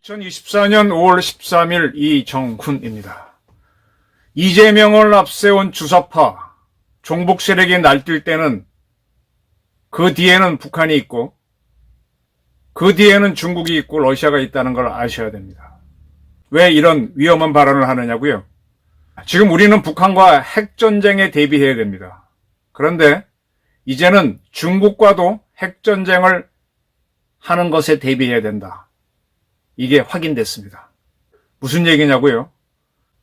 (2024년 5월 13일) 이정훈입니다. 이재명을 앞세운 주사파 종북 세력이 날뛸 때는 그 뒤에는 북한이 있고 그 뒤에는 중국이 있고 러시아가 있다는 걸 아셔야 됩니다. 왜 이런 위험한 발언을 하느냐고요? 지금 우리는 북한과 핵전쟁에 대비해야 됩니다. 그런데 이제는 중국과도 핵전쟁을 하는 것에 대비해야 된다. 이게 확인됐습니다. 무슨 얘기냐고요?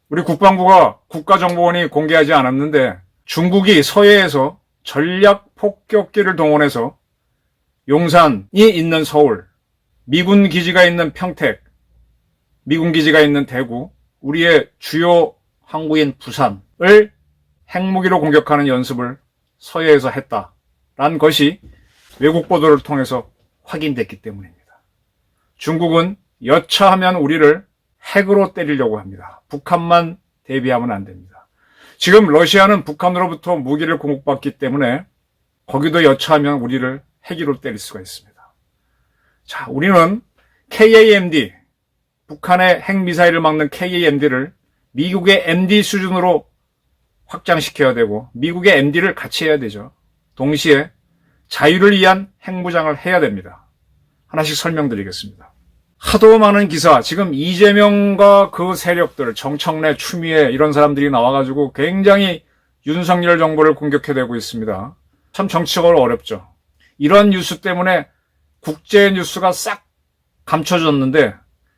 우리 국방부가 국가정보원이 공개하지 않았는데 중국이 서해에서 전략 폭격기를 동원해서 용산이 있는 서울, 미군 기지가 있는 평택, 미군 기지가 있는 대구, 우리의 주요 항구인 부산을 핵무기로 공격하는 연습을 서해에서 했다라는 것이 외국 보도를 통해서 확인됐기 때문입니다. 중국은 여차하면 우리를 핵으로 때리려고 합니다. 북한만 대비하면 안 됩니다. 지금 러시아는 북한으로부터 무기를 공급받기 때문에 거기도 여차하면 우리를 핵으로 때릴 수가 있습니다. 자, 우리는 KAMD, 북한의 핵미사일을 막는 KAMD를 미국의 MD 수준으로 확장시켜야 되고 미국의 MD를 같이 해야 되죠. 동시에 자유를 위한 핵무장을 해야 됩니다. 하나씩 설명드리겠습니다. 하도 많은 기사, 지금 이재명과 그 세력들, 정청래, 추미애 이런 사람들이 나와가지고 굉장히 윤석열 정부를 공격해대고 있습니다. 참 정치적으로 어렵죠. 이런 뉴스 때문에 국제 뉴스가 싹 감춰졌는데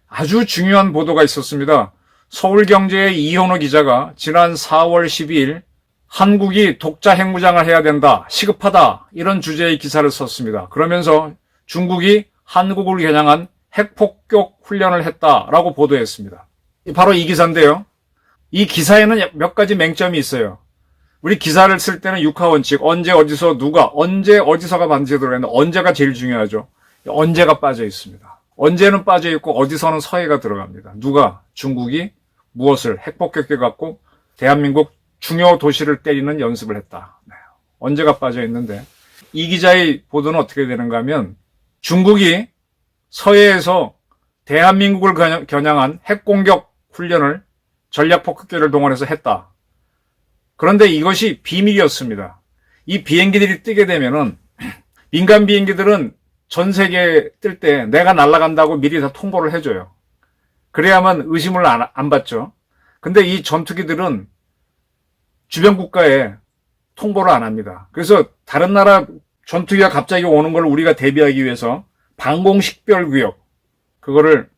아주 중요한 보도가 있었습니다. 서울경제의 이현호 기자가 지난 4월 12일 한국이 독자 핵무장을 해야 된다, 시급하다 이런 주제의 기사를 썼습니다. 그러면서 중국이 한국을 겨냥한 핵폭격 훈련을 했다라고 보도했습니다. 바로 이 기사인데요. 이 기사에는 몇 가지 맹점이 있어요. 우리 기사를 쓸 때는 육하원칙, 언제 어디서 누가, 언제 어디서가 반드시 들어가는데 언제가 제일 중요하죠. 언제가 빠져 있습니다. 언제는 빠져 있고 어디서는 서해가 들어갑니다. 누가, 중국이 무엇을 핵폭격기 갖고 대한민국 중요 도시를 때리는 연습을 했다. 네. 언제가 빠져 있는데 이 기자의 보도는 어떻게 되는가 하면 중국이 서해에서 대한민국을 겨냥한 핵공격 훈련을 전략폭격기를 동원해서 했다. 그런데 이것이 비밀이었습니다. 이 비행기들이 뜨게 되면은 민간 비행기들은 전 세계에 뜰 때 내가 날아간다고 미리 다 통보를 해줘요. 그래야만 의심을 안 받죠. 근데 이 전투기들은 주변 국가에 통보를 안 합니다. 그래서 다른 나라 전투기가 갑자기 오는 걸 우리가 대비하기 위해서 방공식별구역, 그거를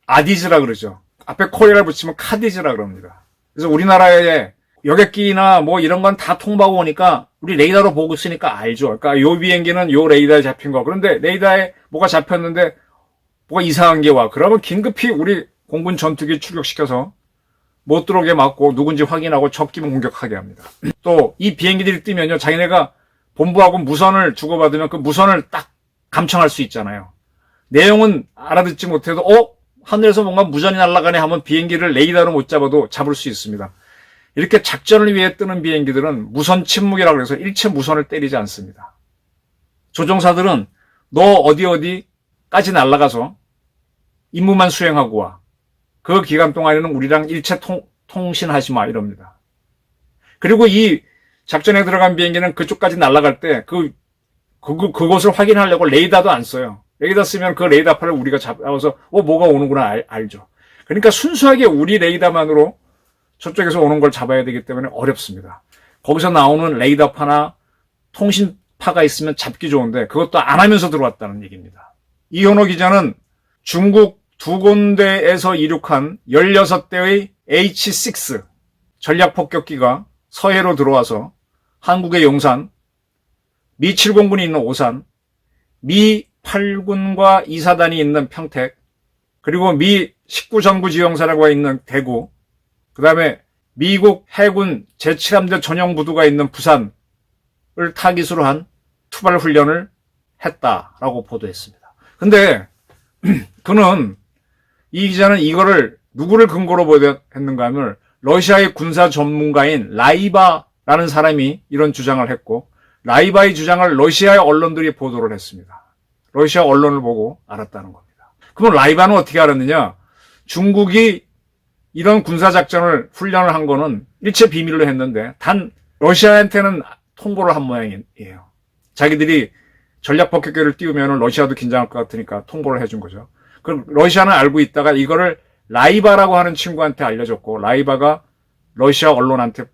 아디즈라 그러죠. 앞에 코리아를 붙이면 카디즈라 그럽니다. 그래서 우리나라에 여객기나 뭐 이런 건 다 통보하고 오니까 우리 레이더로 보고 있으니까 알죠. 그러니까 요 비행기는 요 레이더에 잡힌 거. 그런데 레이더에 뭐가 잡혔는데 뭐가 이상한 게 와. 그러면 긴급히 우리 공군 전투기 출격시켜서 못 들어오게 막고 누군지 확인하고 적기만 공격하게 합니다. 또 이 비행기들이 뜨면요, 자기네가 본부하고 무선을 주고받으면 그 무선을 딱 감청할 수 있잖아요. 내용은 알아듣지 못해도 하늘에서 뭔가 무전이 날아가네 하면 비행기를 레이더로 못 잡아도 잡을 수 있습니다. 이렇게 작전을 위해 뜨는 비행기들은 무선 침묵이라고 해서 일체 무선을 때리지 않습니다. 조종사들은 너 어디까지 날아가서 임무만 수행하고 와. 그 기간 동안에는 우리랑 일체 통신하지 마 이럽니다. 그리고 이 작전에 들어간 비행기는 그쪽까지 날아갈 때 그곳을 확인하려고 레이더도 안 써요. 레이더 쓰면 그 레이더판을 우리가 잡아서 뭐가 오는구나 알죠. 그러니까 순수하게 우리 레이더만으로 저쪽에서 오는 걸 잡아야 되기 때문에 어렵습니다. 거기서 나오는 레이더파나 통신파가 있으면 잡기 좋은데 그것도 안 하면서 들어왔다는 얘기입니다. 이현호 기자는 중국 두 군데에서 이륙한 16대의 H-6 전략폭격기가 서해로 들어와서 한국의 용산, 미 7공군이 있는 오산, 미 8군과 2사단이 있는 평택, 그리고 미 19전구지휘영사라고 있는 대구, 그 다음에 미국 해군 제7함대 전용부두가 있는 부산을 타깃으로 한 투발 훈련을 했다라고 보도했습니다. 근데 이 기자는 이거를 누구를 근거로 보도했는가 하면 러시아의 군사 전문가인 라이바라는 사람이 이런 주장을 했고, 라이바의 주장을 러시아의 언론들이 보도를 했습니다. 러시아 언론을 보고 알았다는 겁니다. 그럼 라이바는 어떻게 알았느냐? 중국이 이런 군사작전을 훈련을 한 거는 일체 비밀로 했는데 단 러시아한테는 통보를 한 모양이에요. 자기들이 전략 폭격기를 띄우면 러시아도 긴장할 것 같으니까 통보를 해준 거죠. 그럼 러시아는 알고 있다가 이거를 라이바라고 하는 친구한테 알려줬고, 라이바가 러시아 언론한테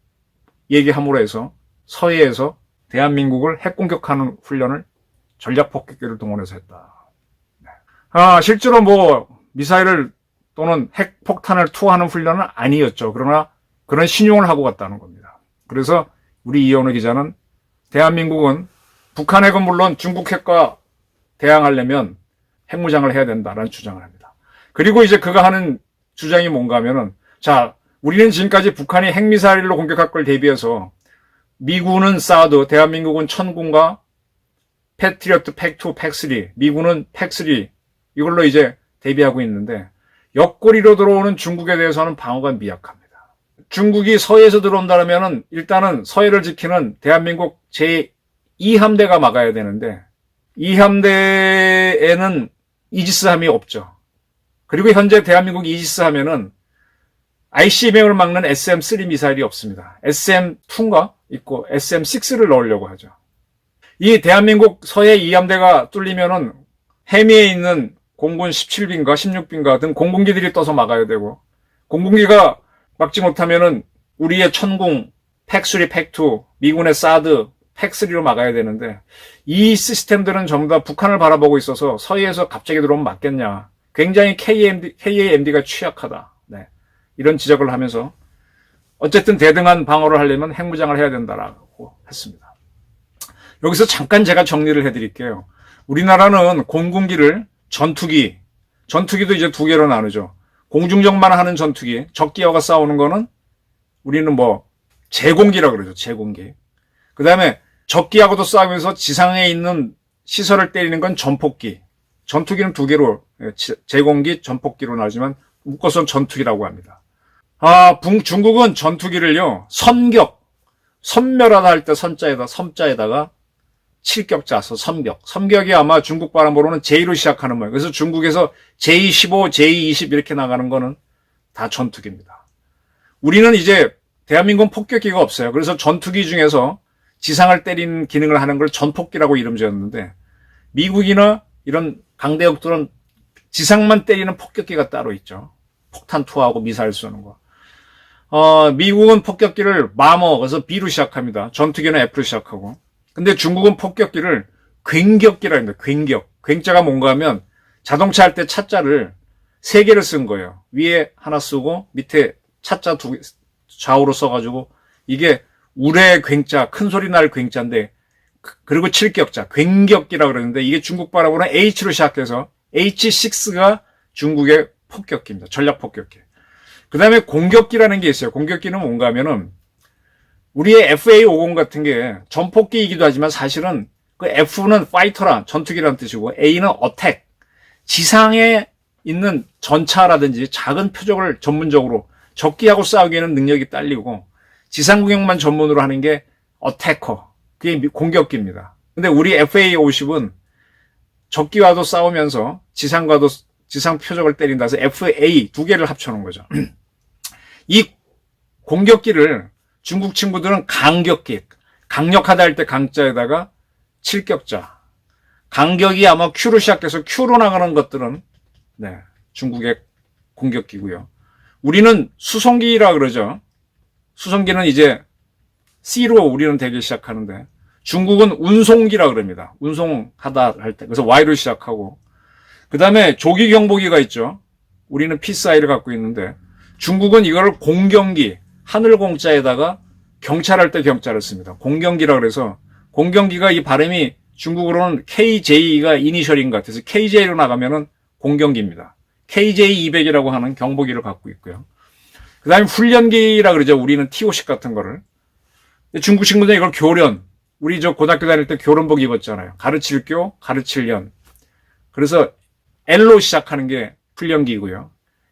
얘기함으로 해서 서해에서 대한민국을 핵공격하는 훈련을 전략 폭격기를 동원해서 했다. 실제로 미사일을 또는 핵폭탄을 투하하는 훈련은 아니었죠. 그러나 그런 신용을 하고 갔다는 겁니다. 그래서 우리 이현우 기자는 대한민국은 북한 핵은 물론 중국 핵과 대항하려면 핵무장을 해야 된다라는 주장을 합니다. 그리고 이제 그가 하는 주장이 뭔가 하면은, 우리는 지금까지 북한이 핵미사일로 공격할 걸 대비해서 미군은 사드, 대한민국은 천군과 패트리어트 팩2, 팩3, 미군은 팩3 이걸로 이제 대비하고 있는데 옆구리로 들어오는 중국에 대해서는 방어가 미약합니다. 중국이 서해에서 들어온다면은 일단은 서해를 지키는 대한민국 제2함대가 막아야 되는데 2함대에는 이지스함이 없죠. 그리고 현재 대한민국 이지스 하면은 ICBM을 막는 SM-3 미사일이 없습니다. SM-2인가 있고 SM-6를 넣으려고 하죠. 이 대한민국 서해 2함대가 뚫리면은 해미에 있는 공군 17빈가 16빈가 등 공군기들이 떠서 막아야 되고, 공군기가 막지 못하면은 우리의 천궁, 팩3, 팩2, 미군의 사드, 팩3로 막아야 되는데 이 시스템들은 전부 다 북한을 바라보고 있어서 서해에서 갑자기 들어오면 맞겠냐. 굉장히 KAMD가 취약하다. 이런 지적을 하면서 어쨌든 대등한 방어를 하려면 핵무장을 해야 된다라고 했습니다. 여기서 잠깐 제가 정리를 해드릴게요. 우리나라는 공군기를 전투기도 이제 두 개로 나누죠. 공중전만 하는 전투기, 적기와가 싸우는 거는 우리는 제공기라고 그러죠. 제공기. 그 다음에 적기하고도 싸우면서 지상에 있는 시설을 때리는 건 전폭기. 전투기는 두 개로, 제공기, 전폭기로 나누지만 묶어서 전투기라고 합니다. 중국은 전투기를요, 선멸하다 할 때 섬자에다가 칠격자서 섬격이 아마 중국 바람으로는 J로 시작하는 모양. 그래서 중국에서 J15, J20 이렇게 나가는 거는 다 전투기입니다. 우리는 이제 대한민국은 폭격기가 없어요. 그래서 전투기 중에서 지상을 때리는 기능을 하는 걸 전폭기라고 이름 지었는데, 미국이나 이런 강대국들은 지상만 때리는 폭격기가 따로 있죠. 폭탄 투하하고 미사일 쏘는 거. 미국은 폭격기를 그래서 B로 시작합니다. 전투기는 F로 시작하고. 근데 중국은 폭격기를 굉격기라 합니다. 굉자가 뭔가 하면 자동차 할 때 차자를 3개를 쓴 거예요. 위에 하나 쓰고 밑에 차자 좌우로 써가지고 이게 우레 굉자, 큰 소리 날 굉자인데, 그리고 칠격자, 굉격기라 그러는데 이게 중국 바람으로는 H로 시작해서 H6가 중국의 폭격기입니다. 전략 폭격기. 그 다음에 공격기라는 게 있어요. 공격기는 뭔가 하면은 우리의 FA-50 같은 게 전폭기이기도 하지만 사실은 그 F는 파이터란 전투기라는 뜻이고 A는 어택, 지상에 있는 전차라든지 작은 표적을 전문적으로 적기하고 싸우기에는 능력이 딸리고 지상 공격만 전문으로 하는 게 어태커, 그게 공격기입니다. 근데 우리 FA-50은 적기와도 싸우면서 지상과도 지상 표적을 때린다 해서 FA 두 개를 합쳐놓은 거죠. 이 공격기를 중국 친구들은 강격기, 강력하다 할 때 강자에다가 칠격자, 강격이 아마 Q로 시작해서 Q로 나가는 것들은 중국의 공격기고요. 우리는 수송기라 그러죠. 수송기는 이제 C로 우리는 되기 시작하는데 중국은 운송기라 그럽니다. 운송하다 할 때. 그래서 Y로 시작하고, 그 다음에 조기 경보기가 있죠. 우리는 P-사이를 갖고 있는데 중국은 이거를 공경기, 하늘 공자에다가 경찰할 때 경자를 씁니다. 공경기라 그래서 공경기가 이 발음이 중국으로는 KJ가 이니셜인 것 같아서 KJ로 나가면은 공경기입니다. KJ200이라고 하는 경보기를 갖고 있고요. 그 다음에 훈련기라 그러죠. 우리는 T50 같은 거를. 중국 친구들은 이걸 교련, 우리 고등학교 다닐 때 교련복 입었잖아요. 가르칠 교, 가르칠 연. 그래서 L로 시작하는 게 훈련기고요.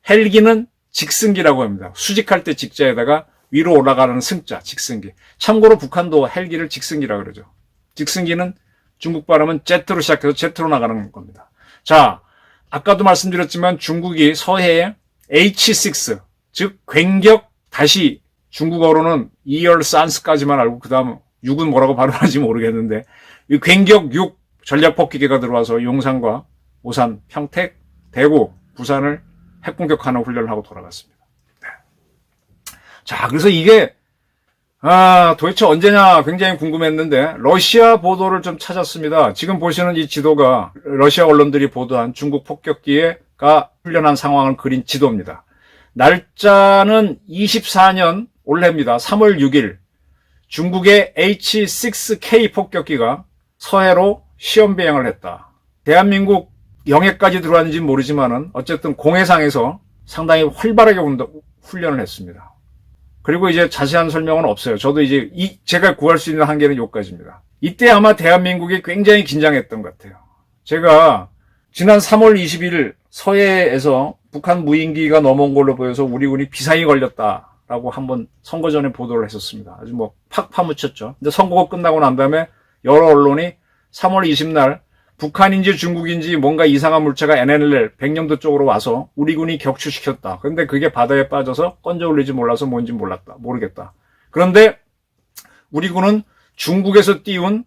헬기는 직승기라고 합니다. 수직할 때 직자에다가 위로 올라가는 승자, 직승기. 참고로 북한도 헬기를 직승기라고 그러죠. 직승기는 중국 발음은 제트로 시작해서 제트로 나가는 겁니다. 자, 아까도 말씀드렸지만 중국이 서해에 H6, 즉 굉격 다시 중국어로는 이열산스까지만 알고 그 다음 6은 뭐라고 발음하는지 모르겠는데 이 굉격 6 전략폭기계가 들어와서 용산과 오산, 평택, 대구, 부산을 핵공격하는 훈련을 하고 돌아갔습니다. 네. 자, 그래서 이게 도대체 언제냐 굉장히 궁금했는데 러시아 보도를 좀 찾았습니다. 지금 보시는 이 지도가 러시아 언론들이 보도한 중국 폭격기가 훈련한 상황을 그린 지도입니다. 날짜는 24년 올해입니다. 3월 6일 중국의 H6K 폭격기가 서해로 시험 비행을 했다. 대한민국 영해까지 들어왔는지 모르지만은 어쨌든 공해상에서 상당히 활발하게 훈련을 했습니다. 그리고 이제 자세한 설명은 없어요. 저도 이제 제가 구할 수 있는 한계는 여기까지입니다. 이때 아마 대한민국이 굉장히 긴장했던 것 같아요. 제가 지난 3월 20일 서해에서 북한 무인기가 넘어온 걸로 보여서 우리 군이 비상이 걸렸다라고 한번 선거 전에 보도를 했었습니다. 아주 팍 파묻혔죠. 근데 선거가 끝나고 난 다음에 여러 언론이 3월 20날 북한인지 중국인지 뭔가 이상한 물체가 NNL 백령도 쪽으로 와서 우리 군이 격추시켰다. 그런데 그게 바다에 빠져서 건져 올리지 몰라서 뭔지 모르겠다. 그런데 우리 군은 중국에서 띄운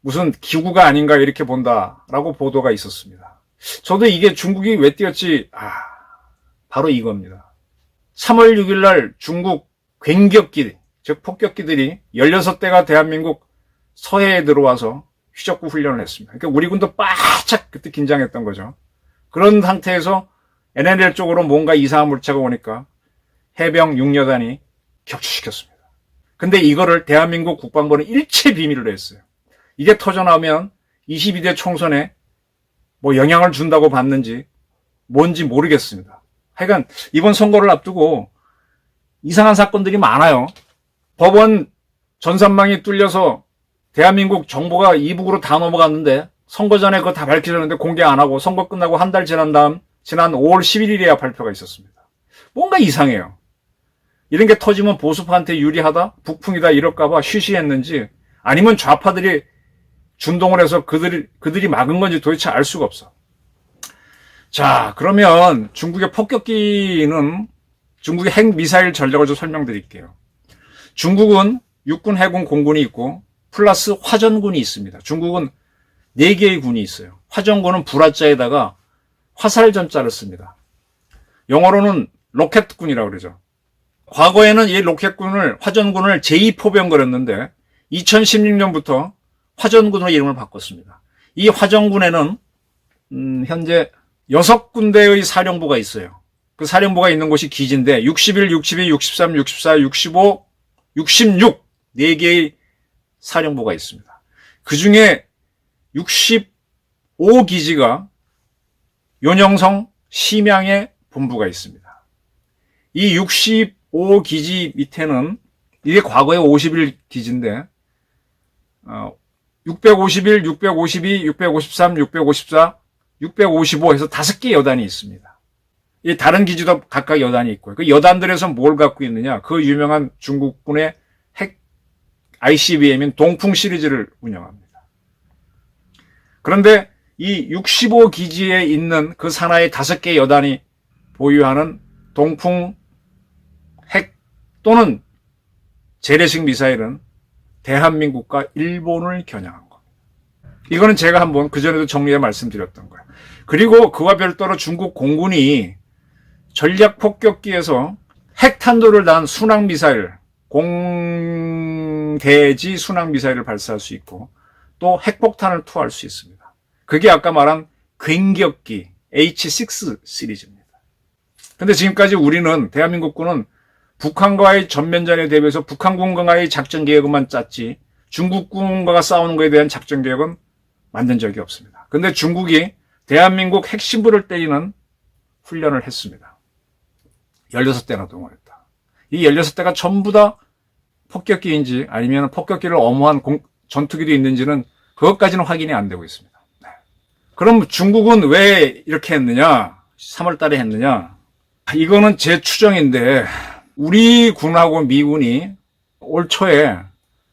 무슨 기구가 아닌가 이렇게 본다라고 보도가 있었습니다. 저도 이게 중국이 왜 띄었지? 바로 이겁니다. 3월 6일 날 중국 굉격기, 즉 폭격기들이 16대가 대한민국 서해에 들어와서 휘젓고 훈련을 했습니다. 그러니까 우리 군도 바짝 그때 긴장했던 거죠. 그런 상태에서 NNL 쪽으로 뭔가 이상한 물체가 오니까 해병 6여단이 격추시켰습니다. 근데 이거를 대한민국 국방부는 일체 비밀로 했어요. 이게 터져나오면 22대 총선에 영향을 준다고 봤는지 뭔지 모르겠습니다. 하여간 이번 선거를 앞두고 이상한 사건들이 많아요. 법원 전산망이 뚫려서 대한민국 정보가 이북으로 다 넘어갔는데 선거 전에 그거 다 밝혀졌는데 공개 안 하고 선거 끝나고 한 달 지난 다음 지난 5월 11일에야 발표가 있었습니다. 뭔가 이상해요. 이런 게 터지면 보수파한테 유리하다? 북풍이다 이럴까 봐 쉬쉬했는지 아니면 좌파들이 준동을 해서 그들이 막은 건지 도대체 알 수가 없어. 자, 그러면 중국의 폭격기는 중국의 핵미사일 전략을 좀 설명드릴게요. 중국은 육군, 해군, 공군이 있고 플러스 화전군이 있습니다. 중국은 4개의 군이 있어요. 화전군은 불화자에다가 화살전자를 씁니다. 영어로는 로켓군이라고 그러죠. 과거에는 이 로켓군을, 화전군을 제2포병 그랬는데 2016년부터 화전군으로 이름을 바꿨습니다. 이 화전군에는 현재 6군데의 사령부가 있어요. 그 사령부가 있는 곳이 기지인데 61, 62, 63, 64, 65, 66 4개의 사령부가 있습니다. 그 중에 65기지가 윤영성 심양에 본부가 있습니다. 이 65기지 밑에는 이게 과거에 51기지인데 651, 652, 653, 654, 655 해서 5개 여단이 있습니다. 이 다른 기지도 각각 여단이 있고요. 그 여단들에서 뭘 갖고 있느냐? 그 유명한 중국군의 핵 ICBM인 동풍 시리즈를 운영합니다. 그런데 이 65기지에 있는 그 산하의 5개 여단이 보유하는 동풍 핵 또는 재래식 미사일은 대한민국과 일본을 겨냥한 겁니다. 이거는 제가 한번 그전에도 정리해 말씀드렸던 거예요. 그리고 그와 별도로 중국 공군이 전략 폭격기에서 핵탄두를 단 순항미사일, 공대지 순항미사일을 발사할 수 있고 또 핵폭탄을 투하할 수 있습니다. 그게 아까 말한 굉격기 H6 시리즈입니다. 근데 지금까지 우리는 대한민국군은 북한과의 전면전에 대비해서 북한군과의 작전 계획만 짰지 중국군과 싸우는 것에 대한 작전 계획은 만든 적이 없습니다. 근데 중국이 대한민국 핵심부를 때리는 훈련을 했습니다. 16대나 동원했다. 이 16대가 전부 다 폭격기인지 아니면 폭격기를 엄호한 전투기도 있는지는 그것까지는 확인이 안 되고 있습니다. 네. 그럼 중국은 왜 이렇게 했느냐? 3월 달에 했느냐? 이거는 제 추정인데 우리 군하고 미군이 올 초에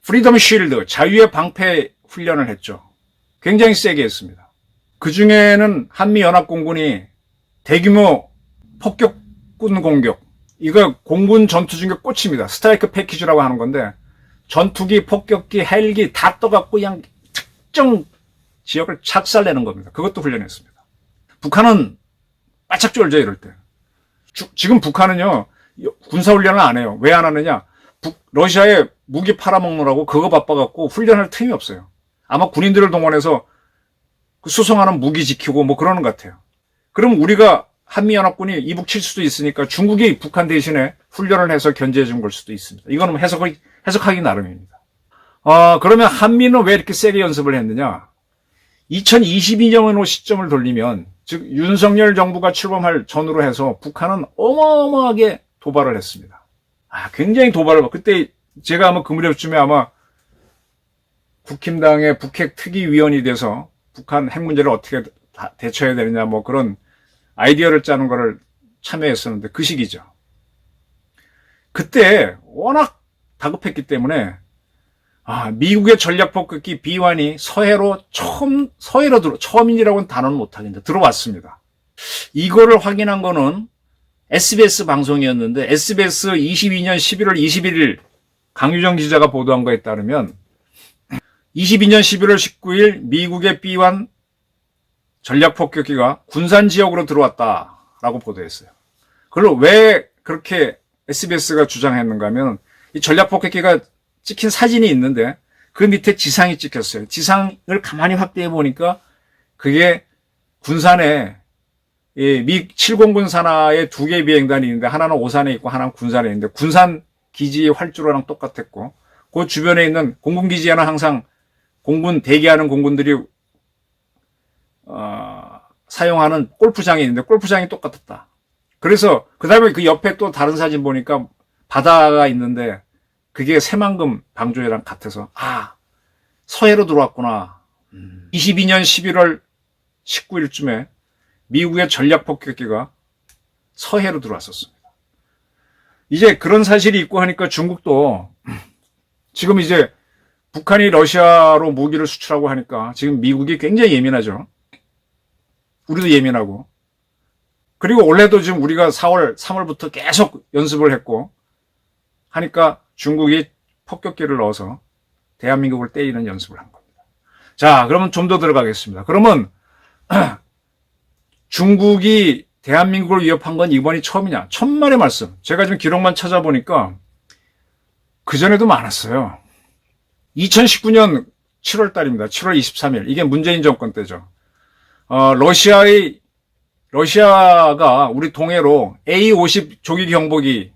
프리덤 쉴드, 자유의 방패 훈련을 했죠. 굉장히 세게 했습니다. 그 중에는 한미연합공군이 대규모 폭격군 공격, 이거 공군 전투 중에 꽂힙니다. 스트라이크 패키지라고 하는 건데 전투기, 폭격기, 헬기 다 떠갖고 그냥 특정 지역을 착살내는 겁니다. 그것도 훈련했습니다. 북한은 바짝 쫄죠, 이럴 때. 지금 북한은요, 군사훈련을 안 해요. 왜 안 하느냐? 러시아에 무기 팔아먹느라고 그거 바빠갖고 훈련할 틈이 없어요. 아마 군인들을 동원해서 수송하는 무기 지키고 뭐 그러는 것 같아요. 그럼 우리가 한미연합군이 이북 칠 수도 있으니까 중국이 북한 대신에 훈련을 해서 견제해 준 걸 수도 있습니다. 이거는 해석하기 나름입니다. 그러면 한미는 왜 이렇게 세게 연습을 했느냐? 2022년으로 시점을 돌리면, 즉 윤석열 정부가 출범할 전후로 해서 북한은 어마어마하게 도발을 했습니다. 굉장히 그때 제가 아마 그 무렵쯤에 아마 국힘당의 북핵 특위위원이 돼서 북한 핵 문제를 어떻게 대처해야 되느냐 뭐 그런 아이디어를 짜는 거를 참여했었는데 그 시기죠. 그때 워낙 다급했기 때문에 미국의 전략폭격기 B1이 처음이라고는 단어는 못하겠는데 들어왔습니다. 이거를 확인한 거는 SBS 방송이었는데 SBS 22년 11월 21일 강유정 기자가 보도한 거에 따르면 22년 11월 19일 미국의 B1 전략폭격기가 군산 지역으로 들어왔다라고 보도했어요. 그걸 왜 그렇게 SBS가 주장했는가 하면 이 전략폭격기가 찍힌 사진이 있는데 그 밑에 지상이 찍혔어요. 지상을 가만히 확대해 보니까 그게 군산에 미 7공군 산하에 2개 비행단이 있는데 하나는 오산에 있고 하나는 군산에 있는데 군산 기지 활주로랑 똑같았고 그 주변에 있는 공군기지에는 항상 대기하는 공군들이 사용하는 골프장이 있는데 골프장이 똑같았다. 그래서 그 다음에 그 옆에 또 다른 사진 보니까 바다가 있는데 그게 새만금 방조회랑 같아서 서해로 들어왔구나. 22년 11월 19일쯤에 미국의 전략폭격기가 서해로 들어왔었습니다. 이제 그런 사실이 있고 하니까 중국도 지금 이제 북한이 러시아로 무기를 수출하고 하니까 지금 미국이 굉장히 예민하죠. 우리도 예민하고. 그리고 올해도 지금 우리가 3월부터 계속 연습을 했고 하니까 중국이 폭격기를 넣어서 대한민국을 때리는 연습을 한 겁니다. 자, 그러면 좀 더 들어가겠습니다. 그러면 중국이 대한민국을 위협한 건 이번이 처음이냐? 천만의 말씀. 제가 지금 기록만 찾아보니까 그전에도 많았어요. 2019년 7월 달입니다. 7월 23일. 이게 문재인 정권 때죠. 러시아가 우리 동해로 A-50 조기 경보기를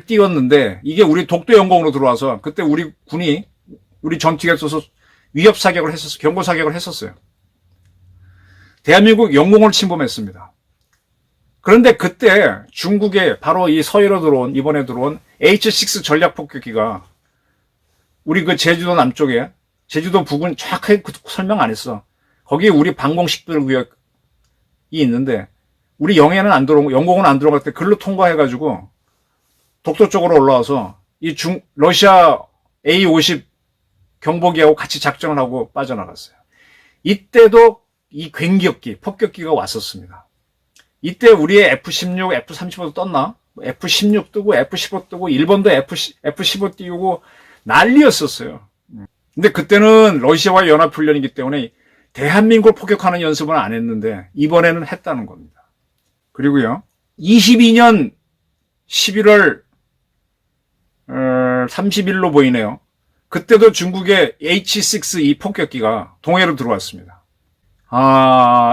띄웠는데 이게 우리 독도 영공으로 들어와서 그때 우리 군이 우리 전투기에 써서 위협 사격을 했었어요. 경고 사격을 했었어요. 대한민국 영공을 침범했습니다. 그런데 그때 중국에 바로 이 서해로 이번에 들어온 H-6 전략폭격기가 우리 그 제주도 남쪽에, 제주도 북은 정확하게 설명 안 했어. 거기에 우리 방공식별구역이 있는데, 우리 영해는 안 들어오고, 영공은 안 들어갈 때 글로 통과해가지고, 독도 쪽으로 올라와서, 러시아 A-50 경보기하고 같이 작전을 하고 빠져나갔어요. 이때도 이 굉격기, 폭격기가 왔었습니다. 이때 우리의 F-16, F-35도 떴나? F-16 뜨고, F-15 뜨고, 일본도 F-15 띄우고, 난리였었어요. 근데 그때는 러시아와 연합훈련이기 때문에 대한민국을 폭격하는 연습은 안 했는데 이번에는 했다는 겁니다. 그리고요, 22년 11월 30일로 보이네요. 그때도 중국의 H-6 이 폭격기가 동해로 들어왔습니다.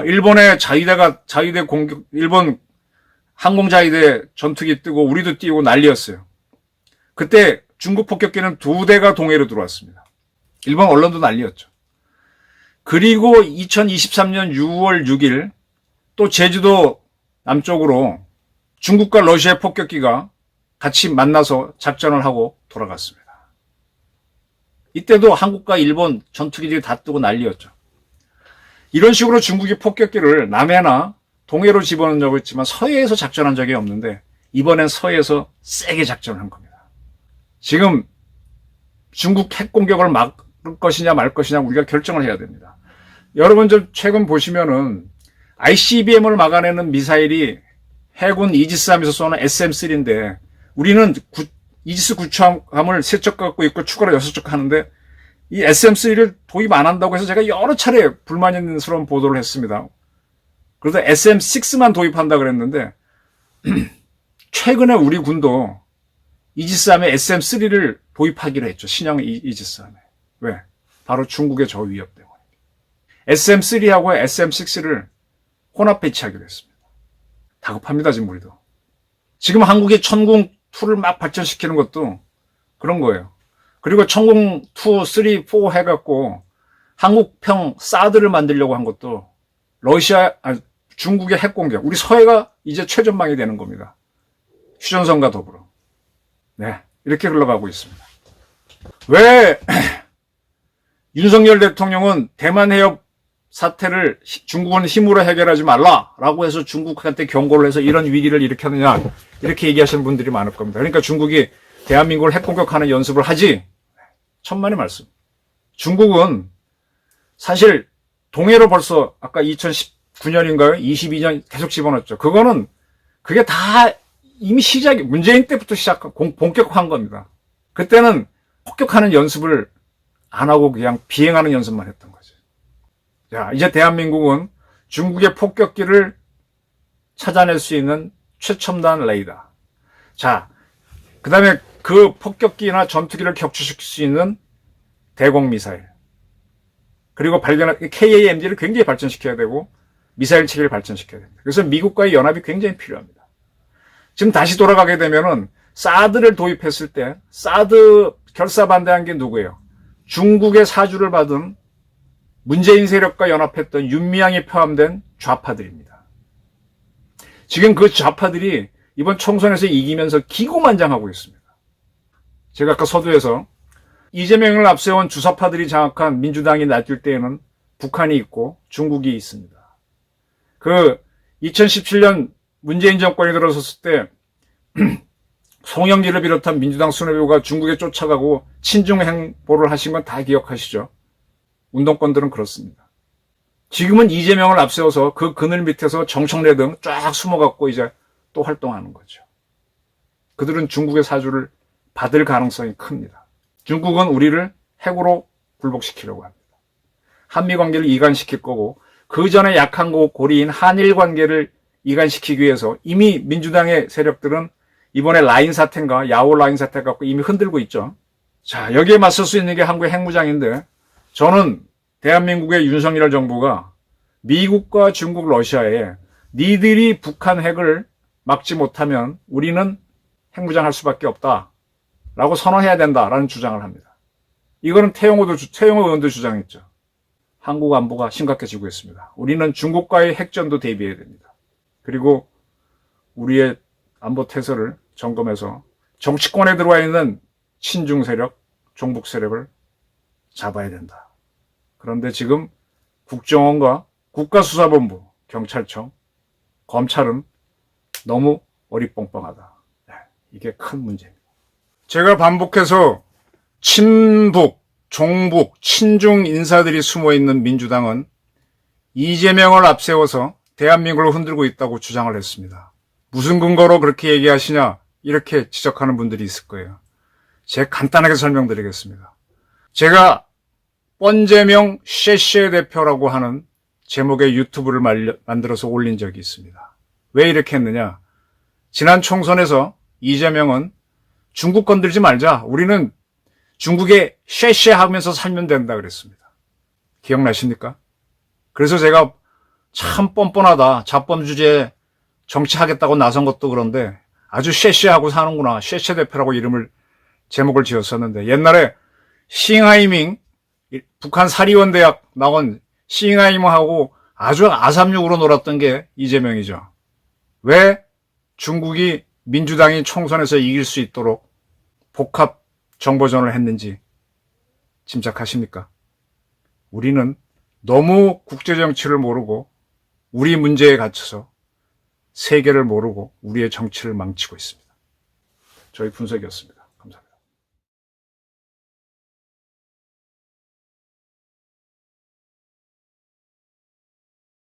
일본의 자위대 공격, 일본 항공자위대 전투기 뜨고 우리도 띄우고 난리였어요. 그때 중국 폭격기는 2대가 동해로 들어왔습니다. 일본 언론도 난리였죠. 그리고 2023년 6월 6일 또 제주도 남쪽으로 중국과 러시아의 폭격기가 같이 만나서 작전을 하고 돌아갔습니다. 이때도 한국과 일본 전투기들이 다 뜨고 난리였죠. 이런 식으로 중국이 폭격기를 남해나 동해로 집어넣은 적이 있지만 서해에서 작전한 적이 없는데 이번엔 서해에서 세게 작전한 겁니다. 지금 중국 핵 공격을 막을 것이냐 말 것이냐 우리가 결정을 해야 됩니다. 여러분 좀 최근 보시면은 ICBM을 막아내는 미사일이 해군 이지스함에서 쏘는 SM-3인데 우리는 이지스 구축함을 3척 갖고 있고 추가로 6척 하는데 이 SM-3를 도입 안 한다고 해서 제가 여러 차례 불만스러운 보도를 했습니다. 그래서 SM-6만 도입한다 그랬는데 최근에 우리 군도 이지스함에 SM-3를 도입하기로 했죠. 신형 이지스함에. 왜? 바로 중국의 저 위협 때문에. SM-3하고 SM-6를 혼합 배치하기로 했습니다. 다급합니다, 지금 우리도. 지금 한국이 천궁2를 막 발전시키는 것도 그런 거예요. 그리고 천궁2, 3, 4 해갖고 한국평 사드를 만들려고 한 것도 중국의 핵공격. 우리 서해가 이제 최전방이 되는 겁니다. 휴전선과 더불어. 네, 이렇게 흘러가고 있습니다. 왜 윤석열 대통령은 대만 해협 사태를 중국은 힘으로 해결하지 말라라고 해서 중국한테 경고를 해서 이런 위기를 일으켰느냐 이렇게 얘기하시는 분들이 많을 겁니다. 그러니까 중국이 대한민국을 핵공격하는 연습을 하지. 천만의 말씀. 중국은 사실 동해로 벌써 아까 2019년인가요? 22년 계속 집어넣었죠. 그게 다 이미 문재인 때부터 본격화한 겁니다. 그때는 폭격하는 연습을 안 하고 그냥 비행하는 연습만 했던 거죠. 자, 이제 대한민국은 중국의 폭격기를 찾아낼 수 있는 최첨단 레이더. 자, 그 다음에 그 폭격기나 전투기를 격추시킬 수 있는 대공 미사일. 그리고 KAMD를 굉장히 발전시켜야 되고 미사일 체계를 발전시켜야 됩니다. 그래서 미국과의 연합이 굉장히 필요합니다. 지금 다시 돌아가게 되면은 사드를 도입했을 때 사드 결사 반대한 게 누구예요? 중국의 사주를 받은 문재인 세력과 연합했던 윤미향이 포함된 좌파들입니다. 지금 그 좌파들이 이번 총선에서 이기면서 기고만장하고 있습니다. 제가 아까 서두에서 이재명을 앞세운 주사파들이 장악한 민주당이 날뛸 때에는 북한이 있고 중국이 있습니다. 2017년 문재인 정권이 들어섰을 때 송영길을 비롯한 민주당 수뇌부가 중국에 쫓아가고 친중 행보를 하신 건 다 기억하시죠? 운동권들은 그렇습니다. 지금은 이재명을 앞세워서 그 그늘 밑에서 정청래 등 쫙 숨어갖고 이제 또 활동하는 거죠. 그들은 중국의 사주를 받을 가능성이 큽니다. 중국은 우리를 핵으로 굴복시키려고 합니다. 한미 관계를 이간시킬 거고 그 전에 약한 고리인 한일 관계를 이간시키기 위해서 이미 민주당의 세력들은 이번에 라인 사태인가 야오 라인 사태 갖고 이미 흔들고 있죠. 자, 여기에 맞설 수 있는 게 한국의 핵무장인데 저는 대한민국의 윤석열 정부가 미국과 중국, 러시아에 니들이 북한 핵을 막지 못하면 우리는 핵무장할 수밖에 없다라고 선언해야 된다라는 주장을 합니다. 이거는 태영호 의원도 주장했죠. 한국 안보가 심각해지고 있습니다. 우리는 중국과의 핵전도 대비해야 됩니다. 그리고 우리의 안보 태세를 점검해서 정치권에 들어와 있는 친중 세력, 종북 세력을 잡아야 된다. 그런데 지금 국정원과 국가수사본부, 경찰청, 검찰은 너무 어리뻥뻥하다. 이게 큰 문제입니다. 제가 반복해서 친북, 종북, 친중 인사들이 숨어있는 민주당은 이재명을 앞세워서 대한민국을 흔들고 있다고 주장을 했습니다. 무슨 근거로 그렇게 얘기하시냐 이렇게 지적하는 분들이 있을 거예요. 제가 간단하게 설명드리겠습니다. 제가 번재명 쉐쉐 대표라고 하는 제목의 유튜브를 만들어서 올린 적이 있습니다. 왜 이렇게 했느냐? 지난 총선에서 이재명은 중국 건들지 말자. 우리는 중국에 쉐쉐 하면서 살면 된다 그랬습니다. 기억나십니까? 그래서 제가 참 뻔뻔하다. 자범 주제에 정치하겠다고 나선 것도 그런데 아주 쉐쉐하고 사는구나. 쉐쉐 대표라고 제목을 지었었는데 옛날에 싱하이밍 북한 사리원 대학 나온 싱하이밍하고 아주 아삼육으로 놀았던 게 이재명이죠. 왜 중국이 민주당이 총선에서 이길 수 있도록 복합 정보전을 했는지 짐작하십니까? 우리는 너무 국제정치를 모르고 우리 문제에 갇혀서 세계를 모르고 우리의 정치를 망치고 있습니다. 저희 분석이었습니다.